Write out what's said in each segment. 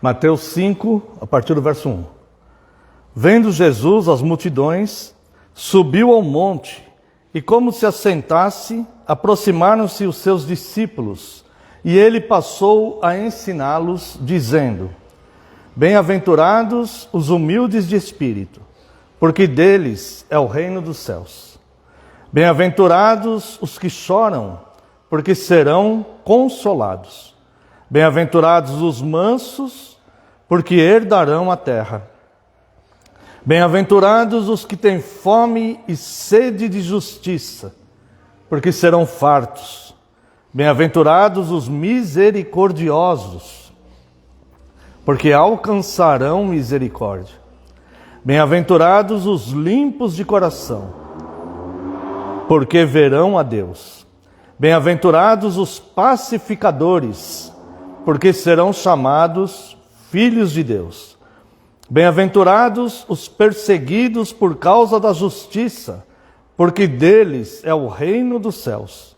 Mateus 5, a partir do verso 1. Vendo Jesus as multidões, subiu ao monte, e como se assentasse, aproximaram-se os seus discípulos, e ele passou a ensiná-los, dizendo: Bem-aventurados os humildes de espírito, porque deles é o reino dos céus. Bem-aventurados os que choram, porque serão consolados. Bem-aventurados os mansos, porque herdarão a terra. Bem-aventurados os que têm fome e sede de justiça, porque serão fartos. Bem-aventurados os misericordiosos, porque alcançarão misericórdia. Bem-aventurados os limpos de coração, porque verão a Deus. Bem-aventurados os pacificadores, porque serão chamados filhos de Deus. Bem-aventurados os perseguidos por causa da justiça, porque deles é o reino dos céus.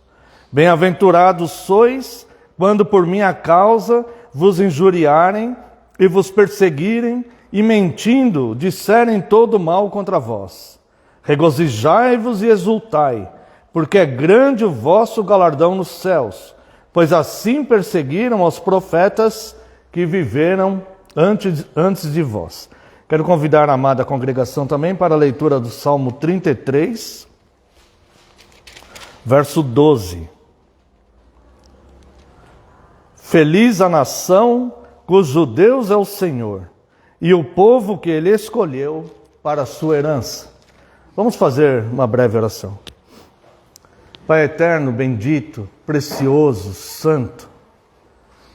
Bem-aventurados sois, quando por minha causa vos injuriarem e vos perseguirem, e mentindo disserem todo mal contra vós. Regozijai-vos e exultai, porque é grande o vosso galardão nos céus, pois assim perseguiram os profetas que viveram antes de vós. Quero convidar a amada congregação também para a leitura do Salmo 33, verso 12. Feliz a nação cujo Deus é o Senhor, e o povo que ele escolheu para a sua herança. Vamos fazer uma breve oração. Pai eterno, bendito, precioso, santo,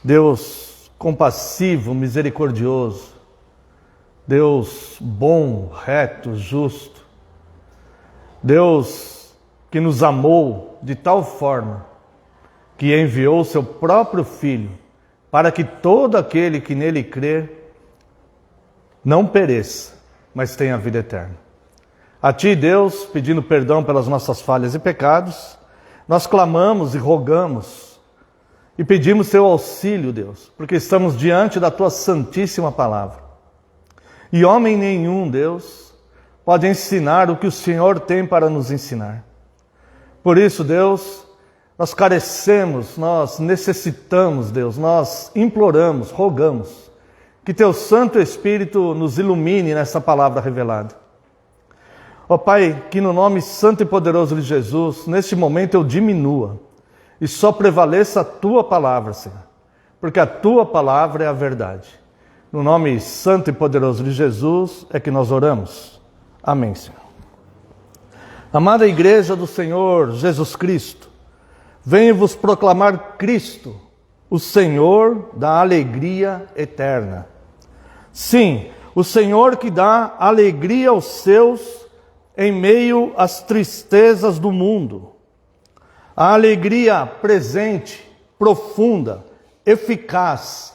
Deus compassivo, misericordioso, Deus bom, reto, justo, Deus que nos amou de tal forma que enviou seu próprio Filho para que todo aquele que nele crê não pereça, mas tenha vida eterna. A Ti, Deus, pedindo perdão pelas nossas falhas e pecados, nós clamamos e rogamos e pedimos Teu auxílio, Deus, porque estamos diante da Tua santíssima palavra. E homem nenhum, Deus, pode ensinar o que o Senhor tem para nos ensinar. Por isso, Deus, nós carecemos, nós necessitamos, Deus, nós imploramos, rogamos, que Teu Santo Espírito nos ilumine nessa palavra revelada. Ó Pai, que no nome santo e poderoso de Jesus, neste momento eu diminua e só prevaleça a Tua palavra, Senhor, porque a Tua palavra é a verdade. No nome santo e poderoso de Jesus é que nós oramos. Amém, Senhor. Amada Igreja do Senhor Jesus Cristo, venho vos proclamar Cristo, o Senhor da alegria eterna. Sim, o Senhor que dá alegria aos seus em meio às tristezas do mundo. A alegria presente, profunda, eficaz,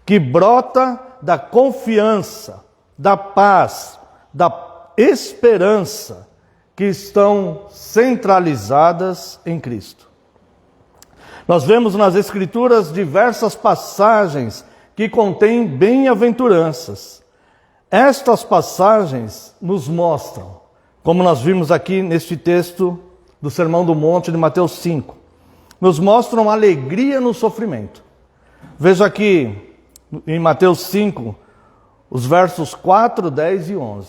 que brota da confiança, da paz, da esperança que estão centralizadas em Cristo. Nós vemos nas Escrituras diversas passagens que contêm bem-aventuranças. Estas passagens nos mostram, como nós vimos aqui neste texto do Sermão do Monte de Mateus 5, nos mostram alegria no sofrimento. Veja aqui em Mateus 5, os versos 4, 10 e 11.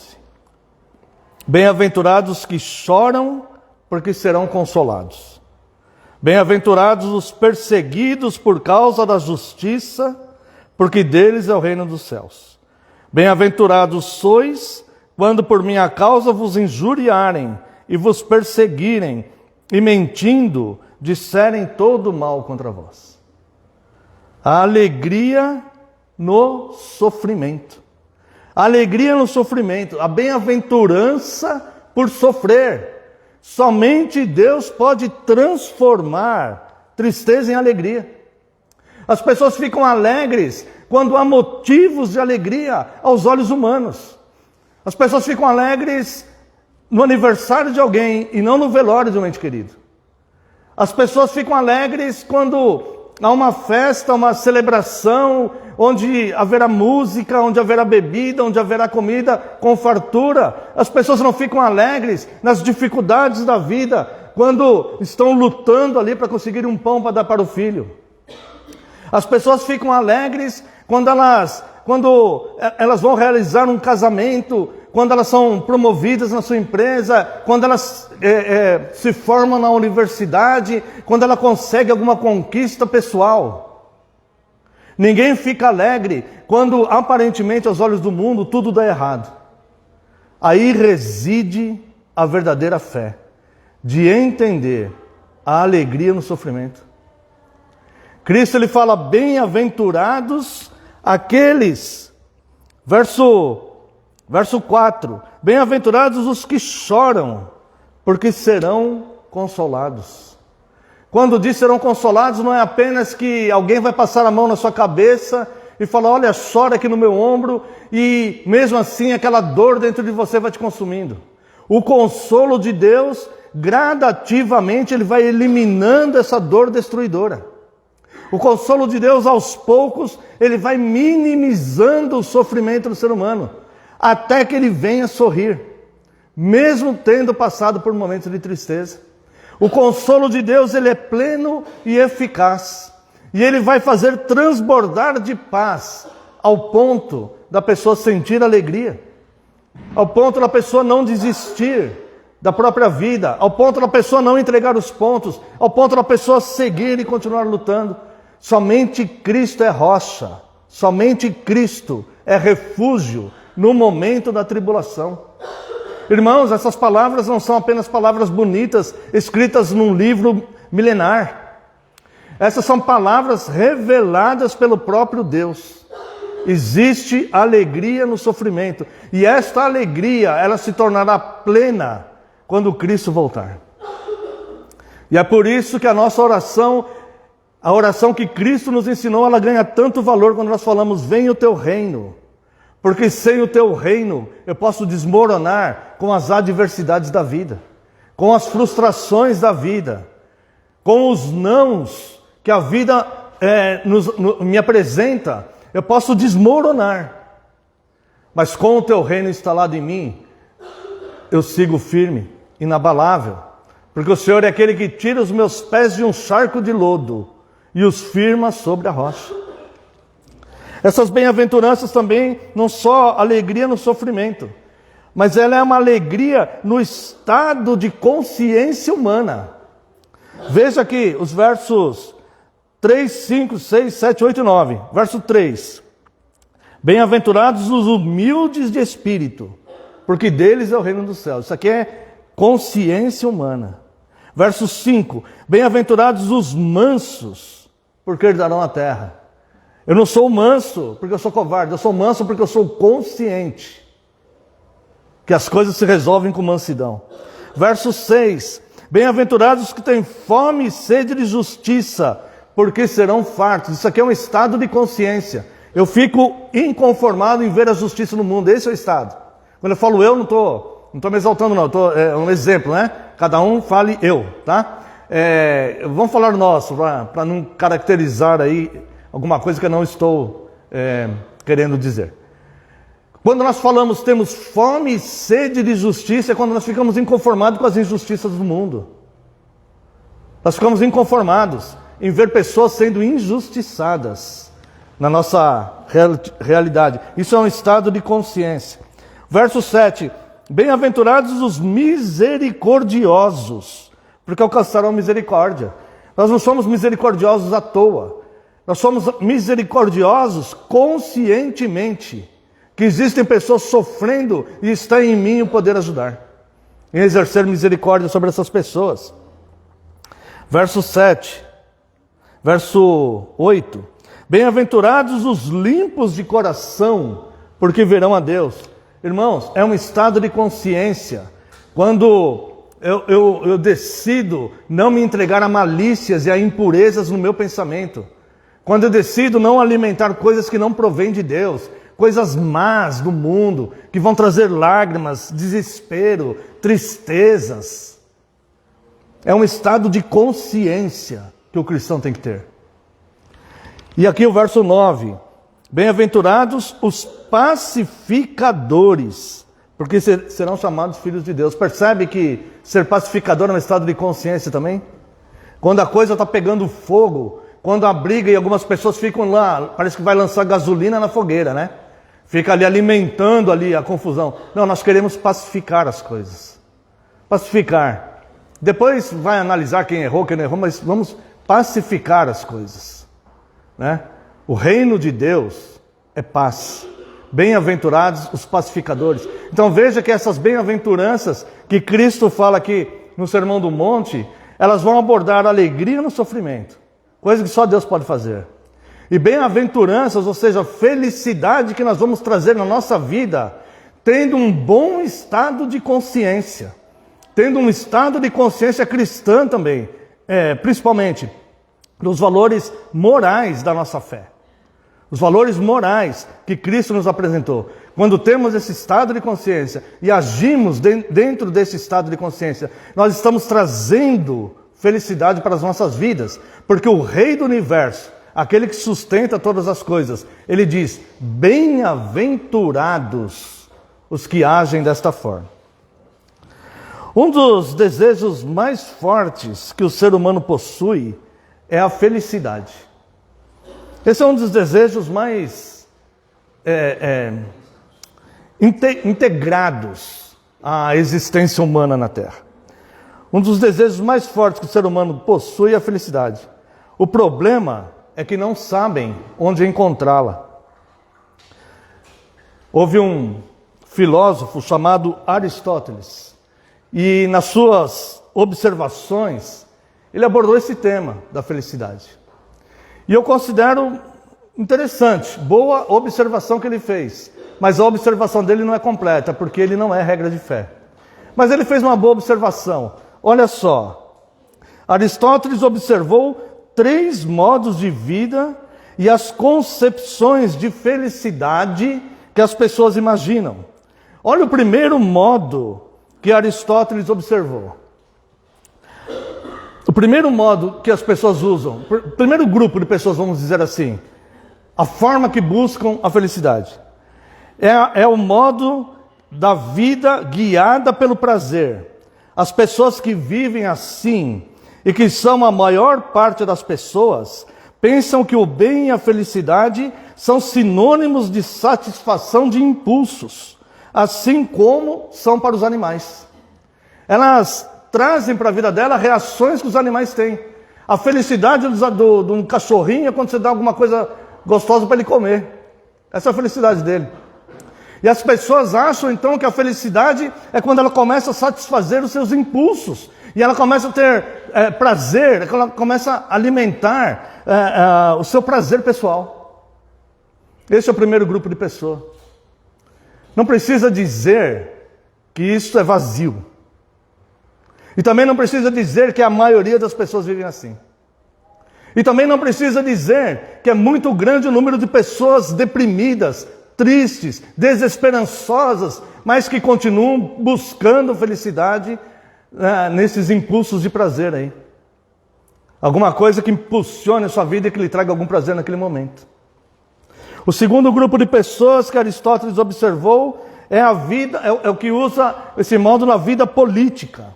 Bem-aventurados que choram, porque serão consolados. Bem-aventurados os perseguidos por causa da justiça, porque deles é o reino dos céus. Bem-aventurados sois, quando por minha causa vos injuriarem e vos perseguirem, e mentindo, disserem todo mal contra vós. A alegria no sofrimento. A alegria no sofrimento, a bem-aventurança por sofrer. Somente Deus pode transformar tristeza em alegria. As pessoas ficam alegres quando há motivos de alegria aos olhos humanos. As pessoas ficam alegres no aniversário de alguém e não no velório de um ente querido. As pessoas ficam alegres quando há uma festa, uma celebração, onde haverá música, onde haverá bebida, onde haverá comida com fartura, as pessoas não ficam alegres nas dificuldades da vida, quando estão lutando ali para conseguir um pão para dar para o filho. As pessoas ficam alegres quando elas vão realizar um casamento, quando elas são promovidas na sua empresa, quando elas se formam na universidade, quando ela consegue alguma conquista pessoal. Ninguém fica alegre quando aparentemente aos olhos do mundo tudo dá errado. Aí reside a verdadeira fé, de entender a alegria no sofrimento. Cristo ele fala, bem-aventurados aqueles, verso 4, bem-aventurados os que choram, porque serão consolados. Quando diz serão consolados, não é apenas que alguém vai passar a mão na sua cabeça e falar, olha, chora aqui no meu ombro, e mesmo assim aquela dor dentro de você vai te consumindo. O consolo de Deus, gradativamente, ele vai eliminando essa dor destruidora. O consolo de Deus, aos poucos, ele vai minimizando o sofrimento do ser humano, até que ele venha sorrir, mesmo tendo passado por momentos de tristeza. O consolo de Deus, ele é pleno e eficaz, e ele vai fazer transbordar de paz, ao ponto da pessoa sentir alegria, ao ponto da pessoa não desistir da própria vida, ao ponto da pessoa não entregar os pontos, ao ponto da pessoa seguir e continuar lutando. Somente Cristo é rocha, somente Cristo é refúgio no momento da tribulação. Irmãos, essas palavras não são apenas palavras bonitas, escritas num livro milenar. Essas são palavras reveladas pelo próprio Deus. Existe alegria no sofrimento, e esta alegria, ela se tornará plena quando Cristo voltar. E é por isso que a nossa oração, a oração que Cristo nos ensinou, ela ganha tanto valor quando nós falamos, venha o teu reino. Porque sem o teu reino, eu posso desmoronar com as adversidades da vida, com as frustrações da vida, com os nãos que a vida me apresenta, eu posso desmoronar. Mas com o teu reino instalado em mim, eu sigo firme, inabalável, porque o Senhor é aquele que tira os meus pés de um charco de lodo e os firma sobre a rocha. Essas bem-aventuranças também não só alegria no sofrimento, mas ela é uma alegria no estado de consciência humana. Veja aqui os versos 3, 5, 6, 7, 8 e 9. Verso 3. Bem-aventurados os humildes de espírito, porque deles é o reino dos céus. Isso aqui é consciência humana. Verso 5. Bem-aventurados os mansos, porque herdarão a terra. Eu não sou manso porque eu sou covarde, eu sou manso porque eu sou consciente que as coisas se resolvem com mansidão. Verso 6. Bem-aventurados os que têm fome e sede de justiça, porque serão fartos. Isso aqui é um estado de consciência. Eu fico inconformado em ver a justiça no mundo, esse é o estado. Quando eu falo eu, não estou me exaltando não, é um exemplo, né? Cada um fale eu, tá? Vamos falar nosso, para não caracterizar aí alguma coisa que eu não estou querendo dizer. Quando nós falamos temos fome e sede de justiça, é quando nós ficamos inconformados com as injustiças do mundo. Nós ficamos inconformados em ver pessoas sendo injustiçadas na nossa realidade. Isso é um estado de consciência. Verso 7. Bem-aventurados os misericordiosos, porque alcançarão misericórdia. Nós não somos misericordiosos à toa. Nós somos misericordiosos conscientemente, que existem pessoas sofrendo e está em mim o poder ajudar, em exercer misericórdia sobre essas pessoas. Verso 7, verso 8. Bem-aventurados os limpos de coração, porque verão a Deus. Irmãos, é um estado de consciência, quando eu decido não me entregar a malícias e a impurezas no meu pensamento. Quando eu decido não alimentar coisas que não provêm de Deus, coisas más do mundo, que vão trazer lágrimas, desespero, tristezas. É um estado de consciência que o cristão tem que ter. E aqui o verso 9. Bem-aventurados os pacificadores, porque serão chamados filhos de Deus. Percebe que ser pacificador é um estado de consciência também? Quando a coisa está pegando fogo, quando a briga e algumas pessoas ficam lá, parece que vai lançar gasolina na fogueira, né? Fica ali alimentando ali a confusão. Não, nós queremos pacificar as coisas. Pacificar. Depois vai analisar quem errou, quem não errou, mas vamos pacificar as coisas, né? O reino de Deus é paz. Bem-aventurados os pacificadores. Então veja que essas bem-aventuranças que Cristo fala aqui no Sermão do Monte, elas vão abordar a alegria no sofrimento, coisa que só Deus pode fazer. E bem-aventuranças, ou seja, felicidade que nós vamos trazer na nossa vida, tendo um bom estado de consciência, tendo um estado de consciência cristã também, principalmente dos valores morais da nossa fé. Os valores morais que Cristo nos apresentou. Quando temos esse estado de consciência e agimos dentro desse estado de consciência, nós estamos trazendo felicidade para as nossas vidas. Porque o Rei do Universo, aquele que sustenta todas as coisas, ele diz: bem-aventurados os que agem desta forma. Um dos desejos mais fortes que o ser humano possui é a felicidade. Esse é um dos desejos mais integrados à existência humana na Terra. Um dos desejos mais fortes que o ser humano possui é a felicidade. O problema é que não sabem onde encontrá-la. Houve um filósofo chamado Aristóteles, e nas suas observações, ele abordou esse tema da felicidade. E eu considero interessante, boa observação que ele fez. Mas a observação dele não é completa, porque ele não é regra de fé. Mas ele fez uma boa observação. Olha só, Aristóteles observou 3 modos de vida e as concepções de felicidade que as pessoas imaginam. Olha o primeiro modo que Aristóteles observou. O primeiro modo que as pessoas usam, o primeiro grupo de pessoas, vamos dizer assim, a forma que buscam a felicidade, é o modo da vida guiada pelo prazer. As pessoas que vivem assim, e que são a maior parte das pessoas, pensam que o bem e a felicidade são sinônimos de satisfação de impulsos, assim como são para os animais. Elas trazem para a vida dela reações que os animais têm. A felicidade de um cachorrinho é quando você dá alguma coisa gostosa para ele comer. Essa é a felicidade dele. E as pessoas acham então que a felicidade é quando ela começa a satisfazer os seus impulsos. E ela começa a ter prazer, ela começa a alimentar o seu prazer pessoal. Esse é o primeiro grupo de pessoas. Não precisa dizer que isso é vazio. E também não precisa dizer que a maioria das pessoas vivem assim. E também não precisa dizer que é muito grande o número de pessoas deprimidas, tristes, desesperançosas, mas que continuam buscando felicidade nesses impulsos de prazer aí. Alguma coisa que impulsione a sua vida e que lhe traga algum prazer naquele momento. O segundo grupo de pessoas que Aristóteles observou é a vida, é o que usa esse modo na vida política.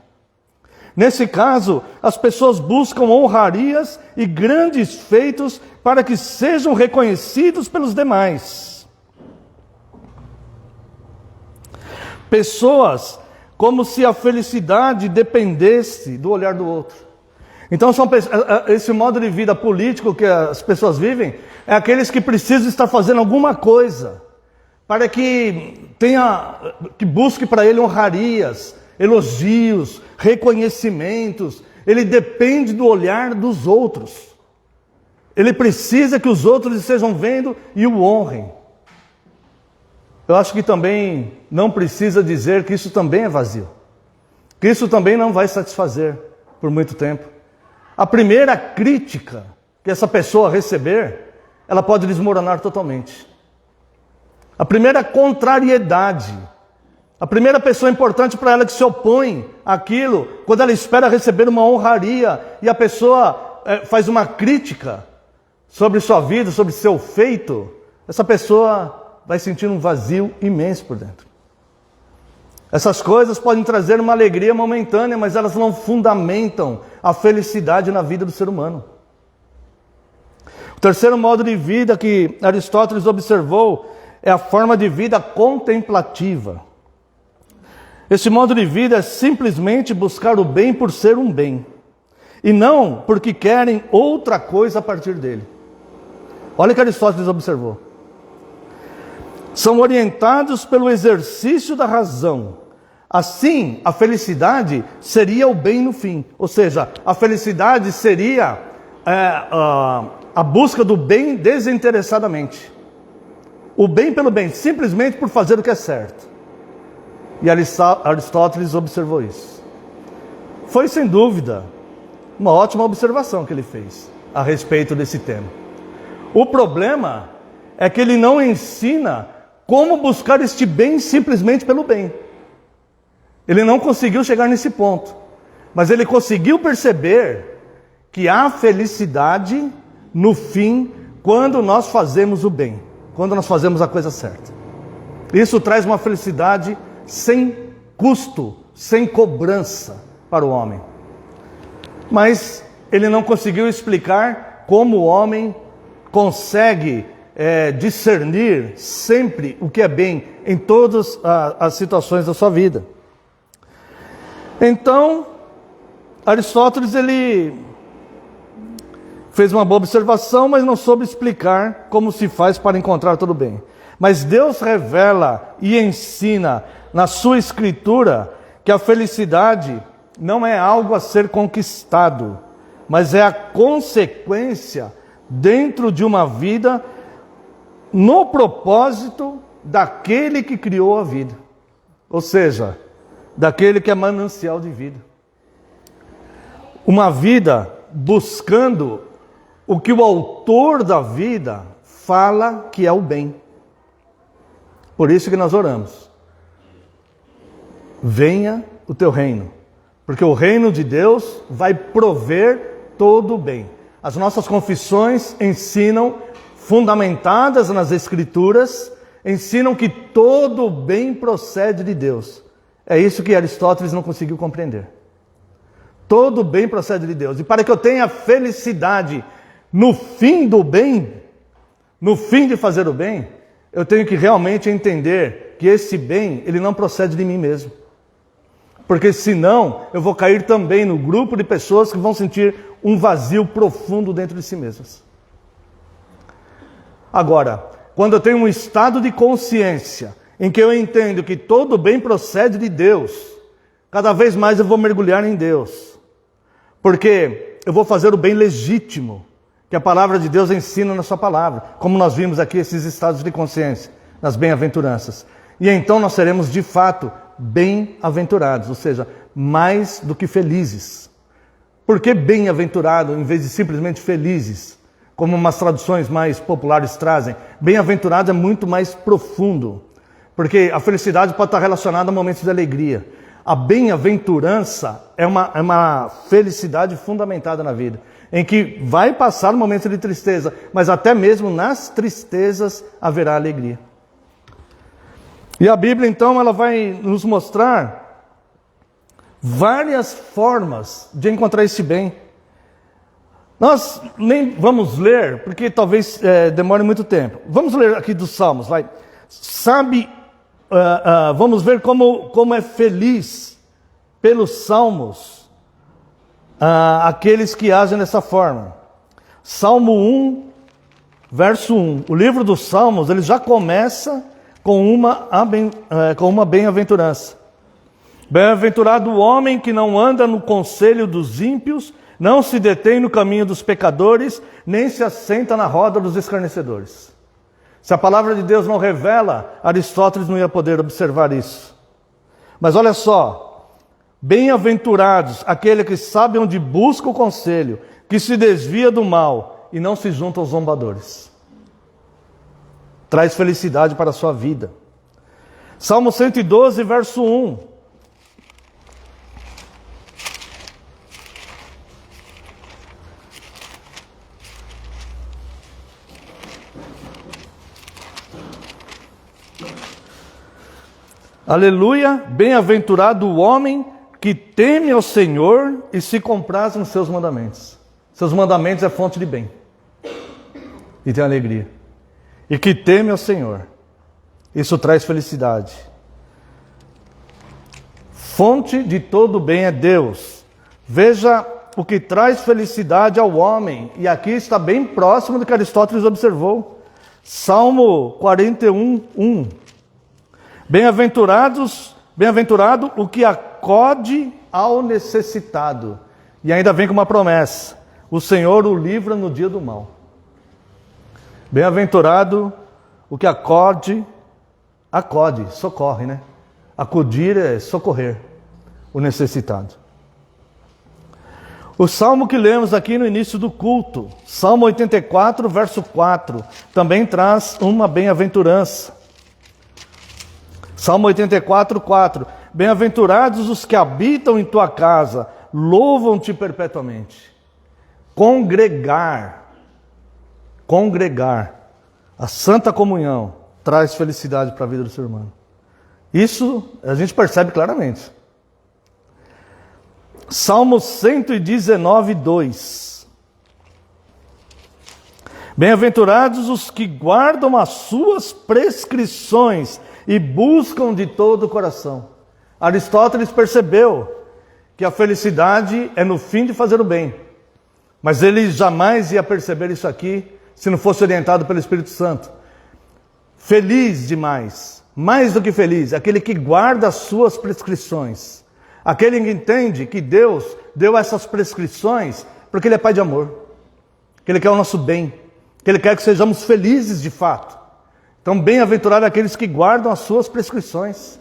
Nesse caso, as pessoas buscam honrarias e grandes feitos para que sejam reconhecidos pelos demais. Pessoas como se a felicidade dependesse do olhar do outro. Então, esse modo de vida político que as pessoas vivem é aqueles que precisam estar fazendo alguma coisa para que busque para ele honrarias, elogios, reconhecimentos. Ele depende do olhar dos outros. Ele precisa que os outros estejam vendo e o honrem. Eu acho que também não precisa dizer que isso também é vazio. Que isso também não vai satisfazer por muito tempo. A primeira crítica que essa pessoa receber, ela pode desmoronar totalmente. A primeira contrariedade, a primeira pessoa importante para ela que se opõe àquilo, quando ela espera receber uma honraria e a pessoa faz uma crítica, sobre sua vida, sobre seu feito, essa pessoa vai sentir um vazio imenso por dentro. Essas coisas podem trazer uma alegria momentânea, mas elas não fundamentam a felicidade na vida do ser humano. O terceiro modo de vida que Aristóteles observou é a forma de vida contemplativa. Esse modo de vida é simplesmente buscar o bem por ser um bem, e não porque querem outra coisa a partir dele. Olha o que Aristóteles observou. São orientados pelo exercício da razão. Assim, a felicidade seria o bem no fim. Ou seja, a felicidade seria a busca do bem desinteressadamente. O bem pelo bem, simplesmente por fazer o que é certo. E Aristóteles observou isso. Foi, sem dúvida, uma ótima observação que ele fez a respeito desse tema. O problema é que ele não ensina como buscar este bem simplesmente pelo bem. Ele não conseguiu chegar nesse ponto. Mas ele conseguiu perceber que há felicidade no fim quando nós fazemos o bem, quando nós fazemos a coisa certa. Isso traz uma felicidade sem custo, sem cobrança para o homem. Mas ele não conseguiu explicar como o homem consegue discernir sempre o que é bem em todas as situações da sua vida. Então, Aristóteles ele fez uma boa observação, mas não soube explicar como se faz para encontrar todo o bem. Mas Deus revela e ensina na sua escritura que a felicidade não é algo a ser conquistado, mas é a consequência dentro de uma vida no propósito daquele que criou a vida. Ou seja, daquele que é manancial de vida. Uma vida buscando o que o autor da vida fala que é o bem. Por isso que nós oramos. Venha o teu reino. Porque o reino de Deus vai prover todo o bem. As nossas confissões ensinam, fundamentadas nas Escrituras, ensinam que todo o bem procede de Deus. É isso que Aristóteles não conseguiu compreender. Todo o bem procede de Deus. E para que eu tenha felicidade no fim do bem, no fim de fazer o bem, eu tenho que realmente entender que esse bem, ele não procede de mim mesmo. Porque senão eu vou cair também no grupo de pessoas que vão sentir um vazio profundo dentro de si mesmas. Agora, quando eu tenho um estado de consciência em que eu entendo que todo bem procede de Deus, cada vez mais eu vou mergulhar em Deus. Porque eu vou fazer o bem legítimo, que a palavra de Deus ensina na sua palavra. Como nós vimos aqui esses estados de consciência, nas bem-aventuranças. E então nós seremos de fato bem-aventurados, ou seja, mais do que felizes. Por que bem-aventurado em vez de simplesmente felizes? Como umas traduções mais populares trazem. Bem-aventurado é muito mais profundo. Porque a felicidade pode estar relacionada a momentos de alegria. A bem-aventurança é uma felicidade fundamentada na vida, em que vai passar momentos de tristeza, mas até mesmo nas tristezas haverá alegria. E a Bíblia, então, ela vai nos mostrar várias formas de encontrar esse bem. Nós nem vamos ler, porque talvez demore muito tempo. Vamos ler aqui dos Salmos, vai. Vamos ver como é feliz pelos Salmos aqueles que agem dessa forma. Salmo 1, verso 1. O livro dos Salmos, ele já começa com uma bem-aventurança. Bem-aventurado o homem que não anda no conselho dos ímpios, não se detém no caminho dos pecadores, nem se assenta na roda dos escarnecedores. Se a palavra de Deus não revela, Aristóteles não ia poder observar isso. Mas olha só, bem-aventurados aquele que sabe onde busca o conselho, que se desvia do mal e não se junta aos zombadores. Traz felicidade para a sua vida. Salmo 112, verso 1. Aleluia, bem-aventurado o homem que teme ao Senhor e se compraz nos seus mandamentos. Seus mandamentos é fonte de bem e tem alegria. E que teme ao Senhor, isso traz felicidade. Fonte de todo bem é Deus. Veja o que traz felicidade ao homem. E aqui está bem próximo do que Aristóteles observou. Salmo 41, 1. Bem-aventurado o que acode ao necessitado. E ainda vem com uma promessa: o Senhor o livra no dia do mal. Bem-aventurado o que acode, socorre, né? Acudir é socorrer o necessitado. O salmo que lemos aqui no início do culto, Salmo 84, verso 4, também traz uma bem-aventurança. Salmo 84, 4. Bem-aventurados os que habitam em tua casa, louvam-te perpetuamente. Congregar, a santa comunhão traz felicidade para a vida do ser humano. Isso a gente percebe claramente. Salmo 119, 2. Bem-aventurados os que guardam as suas prescrições e buscam de todo o coração. Aristóteles percebeu que a felicidade é no fim de fazer o bem. Mas ele jamais ia perceber isso aqui se não fosse orientado pelo Espírito Santo. Feliz demais, mais do que feliz, aquele que guarda as suas prescrições. Aquele que entende que Deus deu essas prescrições porque Ele é Pai de amor. Que Ele quer o nosso bem. Que Ele quer que sejamos felizes de fato. Então, bem-aventurado aqueles que guardam as suas prescrições.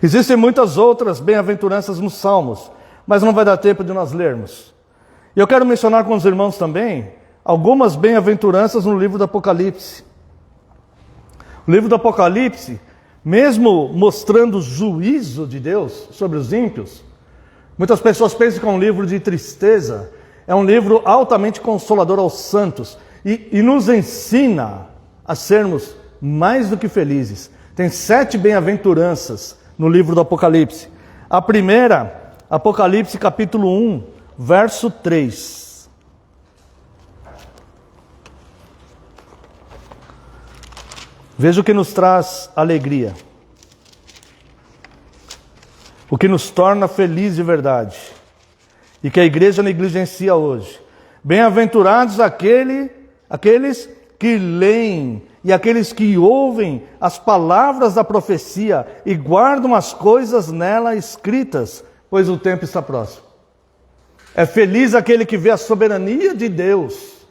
Existem muitas outras bem-aventuranças nos Salmos, mas não vai dar tempo de nós lermos. E eu quero mencionar com os irmãos também algumas bem-aventuranças no livro do Apocalipse. O livro do Apocalipse, mesmo mostrando o juízo de Deus sobre os ímpios, muitas pessoas pensam que é um livro de tristeza, é um livro altamente consolador aos santos, e nos ensina a sermos mais do que felizes. Tem 7 bem-aventuranças no livro do Apocalipse. A primeira, Apocalipse capítulo 1, verso 3. Veja o que nos traz alegria. O que nos torna feliz de verdade. E que a igreja negligencia hoje. Bem-aventurados aqueles que leem e aqueles que ouvem as palavras da profecia e guardam as coisas nela escritas, pois o tempo está próximo. É feliz aquele que vê a soberania de Deus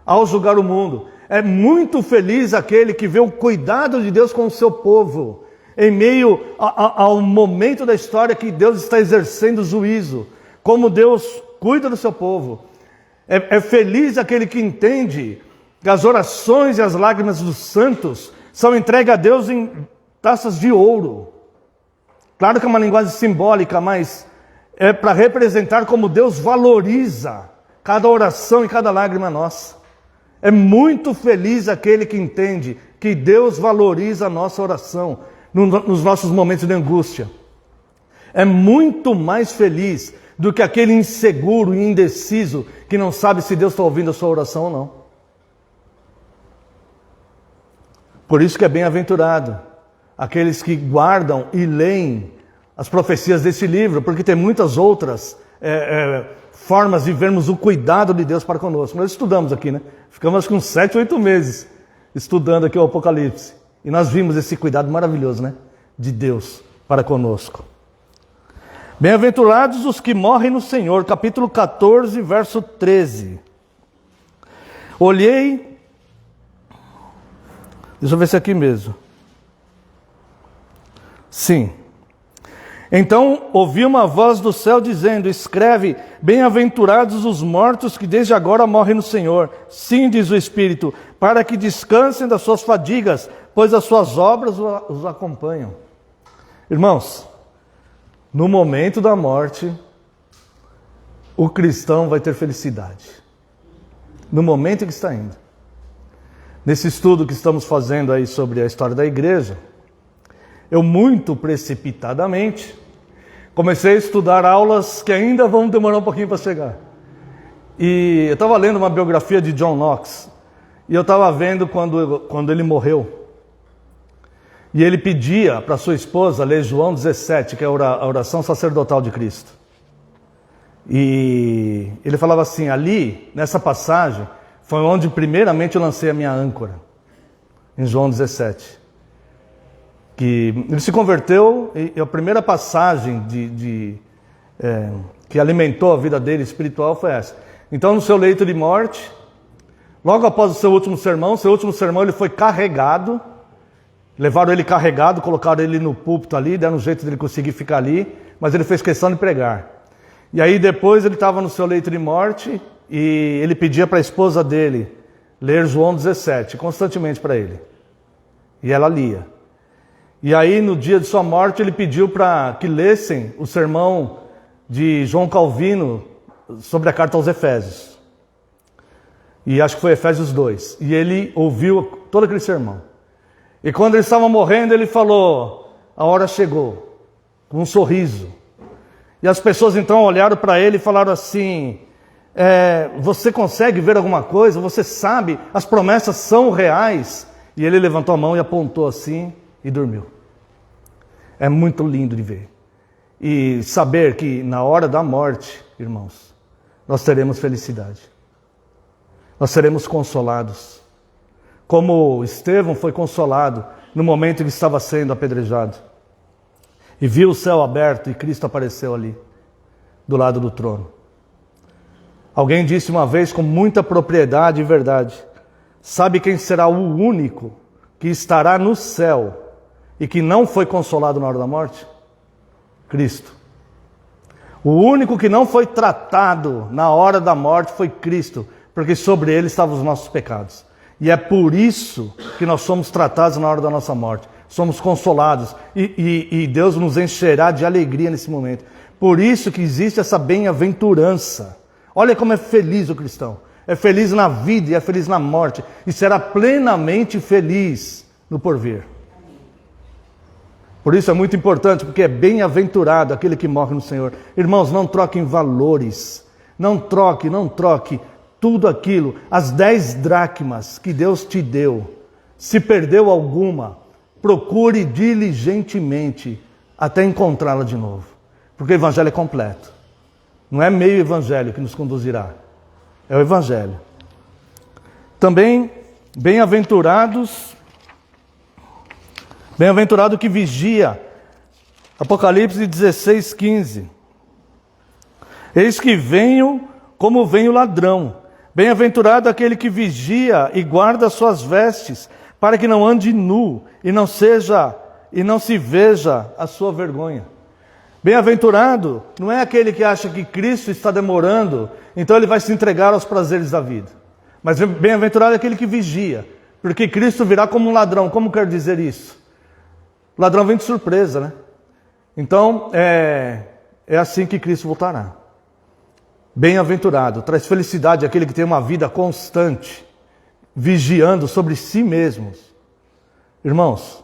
ao julgar o mundo. É muito feliz aquele que vê o cuidado de Deus com o seu povo, em meio ao momento da história que Deus está exercendo juízo, como Deus cuida do seu povo. É feliz aquele que entende que as orações e as lágrimas dos santos são entregues a Deus em taças de ouro. Claro que é uma linguagem simbólica, mas é para representar como Deus valoriza cada oração e cada lágrima nossa. É muito feliz aquele que entende que Deus valoriza a nossa oração nos nossos momentos de angústia. É muito mais feliz do que aquele inseguro e indeciso que não sabe se Deus está ouvindo a sua oração ou não. Por isso que é bem-aventurado aqueles que guardam e leem as profecias desse livro, porque tem muitas outras formas de vermos o cuidado de Deus para conosco. Nós estudamos aqui, né? Ficamos com 7, 8 meses estudando aqui o Apocalipse. E nós vimos esse cuidado maravilhoso, né? De Deus para conosco. Bem-aventurados os que morrem no Senhor, capítulo 14, verso 13. Olhei, deixa eu ver se é aqui mesmo. Sim. Então ouvi uma voz do céu dizendo: escreve, bem-aventurados os mortos que desde agora morrem no Senhor. Sim, diz o Espírito, para que descansem das suas fadigas, pois as suas obras os acompanham. Irmãos, no momento da morte, o cristão vai ter felicidade. no momento em que está indo. Nesse estudo que estamos fazendo aí sobre a história da igreja, eu muito precipitadamente comecei a estudar aulas que ainda vão demorar um pouquinho para chegar. E eu estava lendo uma biografia de John Knox, e eu estava vendo quando ele morreu. E ele pedia para sua esposa ler João 17, que é a oração sacerdotal de Cristo. E ele falava assim, ali, nessa passagem, foi onde primeiramente eu lancei a minha âncora, em João 17. Que ele se converteu, e a primeira passagem que alimentou a vida dele espiritual foi essa. Então, no seu leito de morte, logo após o seu último sermão ele foi carregado. Levaram ele carregado, colocaram ele no púlpito ali, deram um jeito dele conseguir ficar ali, mas ele fez questão de pregar. E aí depois ele estava no seu leito de morte e ele pedia para a esposa dele ler João 17, constantemente para ele. E ela lia. E aí no dia de sua morte ele pediu para que lessem o sermão de João Calvino sobre a carta aos Efésios. E acho que foi Efésios 2. E ele ouviu todo aquele sermão. E quando ele estava morrendo, ele falou, a hora chegou, com um sorriso. E as pessoas então olharam para ele e falaram assim, você consegue ver alguma coisa? Você sabe, as promessas são reais? E ele levantou a mão e apontou assim e dormiu. É muito lindo de ver. E saber que na hora da morte, irmãos, nós teremos felicidade. Nós seremos consolados. Como Estevão foi consolado no momento em que estava sendo apedrejado. E viu o céu aberto e Cristo apareceu ali, do lado do trono. Alguém disse uma vez com muita propriedade e verdade, sabe quem será o único que estará no céu e que não foi consolado na hora da morte? Cristo. O único que não foi tratado na hora da morte foi Cristo, porque sobre ele estavam os nossos pecados. E é por isso que nós somos tratados na hora da nossa morte. Somos consolados. E Deus nos encherá de alegria nesse momento. Por isso que existe essa bem-aventurança. Olha como é feliz o cristão. É feliz na vida e é feliz na morte. E será plenamente feliz no porvir. Por isso é muito importante, porque é bem-aventurado aquele que morre no Senhor. Irmãos, não troquem valores. Não troque tudo aquilo, as 10 dracmas que Deus te deu, se perdeu alguma, procure diligentemente até encontrá-la de novo. Porque o evangelho é completo. Não é meio evangelho que nos conduzirá. É o evangelho. Também, bem-aventurado que vigia. Apocalipse 16:15. Eis que venho como vem o ladrão. Bem-aventurado aquele que vigia e guarda suas vestes, para que não ande nu e não se veja a sua vergonha. Bem-aventurado não é aquele que acha que Cristo está demorando, então ele vai se entregar aos prazeres da vida. Mas bem-aventurado é aquele que vigia, porque Cristo virá como um ladrão. Como quer dizer isso? O ladrão vem de surpresa, né? Então, é assim que Cristo voltará. Bem-aventurado, traz felicidade àquele que tem uma vida constante, vigiando sobre si mesmos. Irmãos,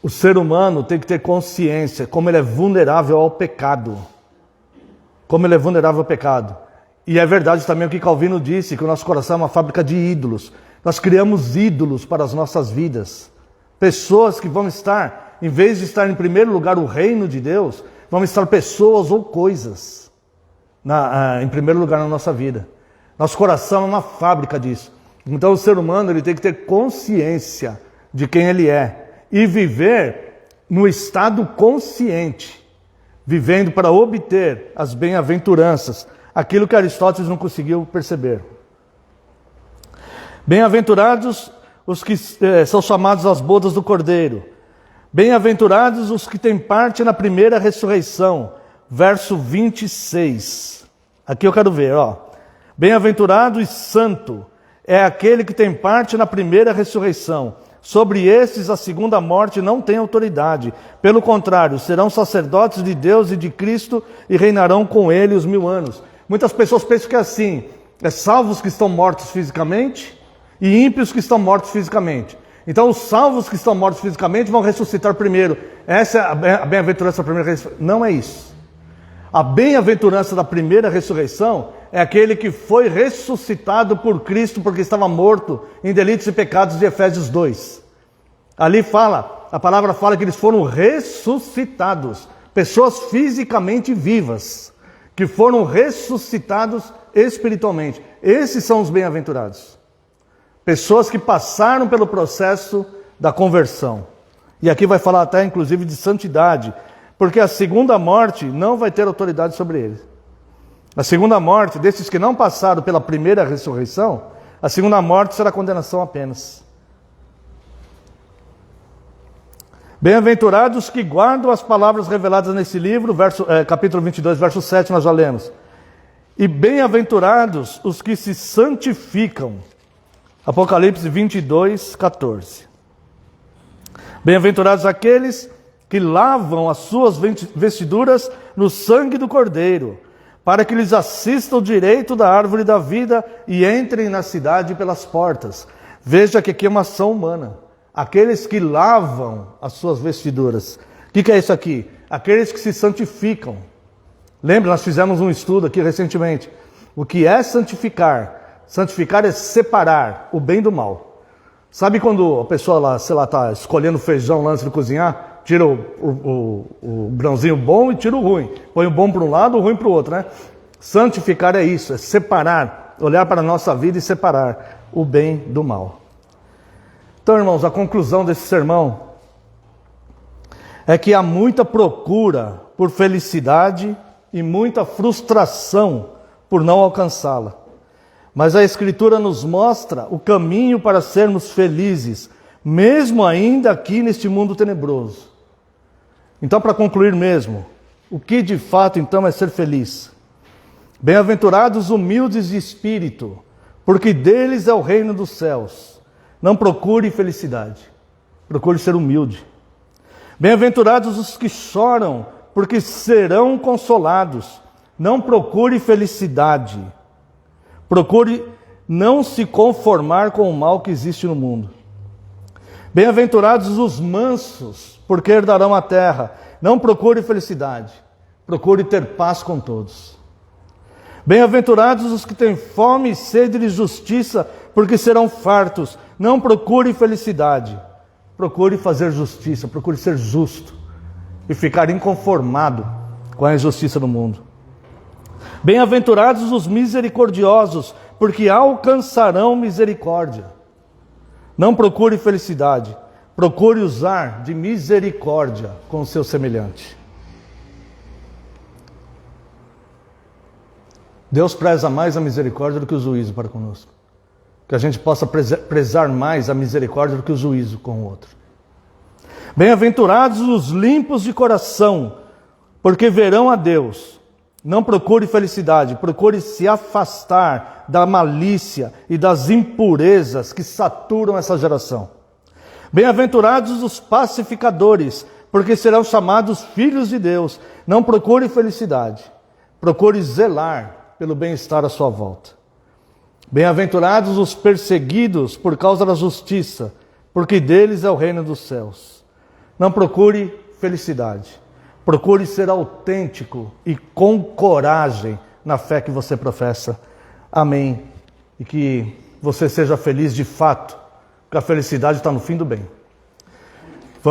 o ser humano tem que ter consciência como ele é vulnerável ao pecado. Como ele é vulnerável ao pecado. E é verdade também o que Calvino disse, que o nosso coração é uma fábrica de ídolos. Nós criamos ídolos para as nossas vidas. Pessoas que vão estar, em vez de estar em primeiro lugar o reino de Deus, vão estar pessoas ou coisas em primeiro lugar na nossa vida. Nosso coração é uma fábrica disso. Então o ser humano ele tem que ter consciência de quem ele é e viver no estado consciente, vivendo para obter as bem-aventuranças, aquilo que Aristóteles não conseguiu perceber. Bem-aventurados os que são chamados às bodas do Cordeiro. Bem-aventurados os que têm parte na primeira ressurreição. Verso 26. Aqui eu quero ver, ó. Bem-aventurado e santo é aquele que tem parte na primeira ressurreição. Sobre estes a segunda morte não tem autoridade. Pelo contrário, serão sacerdotes de Deus e de Cristo e reinarão com ele os 1000 anos. Muitas pessoas pensam que é assim. é salvos que estão mortos fisicamente e ímpios que estão mortos fisicamente. Então os salvos que estão mortos fisicamente vão ressuscitar primeiro. Essa é a bem-aventurança da primeira ressurreição. Não é isso. A bem-aventurança da primeira ressurreição é aquele que foi ressuscitado por Cristo porque estava morto em delitos e pecados de Efésios 2. Ali a palavra fala que eles foram ressuscitados. Pessoas fisicamente vivas, que foram ressuscitados espiritualmente. Esses são os bem-aventurados. Pessoas que passaram pelo processo da conversão. E aqui vai falar até inclusive de santidade, porque a segunda morte não vai ter autoridade sobre eles. A segunda morte, desses que não passaram pela primeira ressurreição, a segunda morte será condenação apenas. Bem-aventurados que guardam as palavras reveladas nesse livro, capítulo 22, verso 7, nós já lemos. E bem-aventurados os que se santificam. Apocalipse 22, 14. Bem-aventurados aqueles que lavam as suas vestiduras no sangue do Cordeiro, para que lhes assista o direito da árvore da vida e entrem na cidade pelas portas. Veja que aqui é uma ação humana. Aqueles que lavam as suas vestiduras. O que é isso aqui? Aqueles que se santificam. Lembra, nós fizemos um estudo aqui recentemente. O que é santificar? Santificar é separar o bem do mal. Sabe quando a pessoa lá, sei lá, está escolhendo feijão lá antes de cozinhar? Tira o grãozinho bom e tira o ruim. Põe o bom para um lado, o ruim para o outro, né? Santificar é isso, é separar. Olhar para a nossa vida e separar o bem do mal. Então, irmãos, a conclusão desse sermão é que há muita procura por felicidade e muita frustração por não alcançá-la. Mas a Escritura nos mostra o caminho para sermos felizes, mesmo ainda aqui neste mundo tenebroso. Então, para concluir mesmo, o que de fato então é ser feliz? Bem-aventurados humildes de espírito, porque deles é o reino dos céus. Não procure felicidade, procure ser humilde. Bem-aventurados os que choram, porque serão consolados. Não procure felicidade, procure não se conformar com o mal que existe no mundo. Bem-aventurados os mansos, porque herdarão a terra. Não procure felicidade, procure ter paz com todos. Bem-aventurados os que têm fome e sede de justiça, porque serão fartos. Não procure felicidade, procure fazer justiça, procure ser justo e ficar inconformado com a injustiça do mundo. Bem-aventurados os misericordiosos, porque alcançarão misericórdia. Não procure felicidade, procure usar de misericórdia com o seu semelhante. Deus preza mais a misericórdia do que o juízo para conosco. Que a gente possa prezar mais a misericórdia do que o juízo com o outro. Bem-aventurados os limpos de coração, porque verão a Deus. Não procure felicidade, procure se afastar da malícia e das impurezas que saturam essa geração. Bem-aventurados os pacificadores, porque serão chamados filhos de Deus. Não procure felicidade, procure zelar pelo bem-estar à sua volta. Bem-aventurados os perseguidos por causa da justiça, porque deles é o reino dos céus. Não procure felicidade, procure ser autêntico e com coragem na fé que você professa. Amém. E que você seja feliz de fato, porque a felicidade está no fim do bem.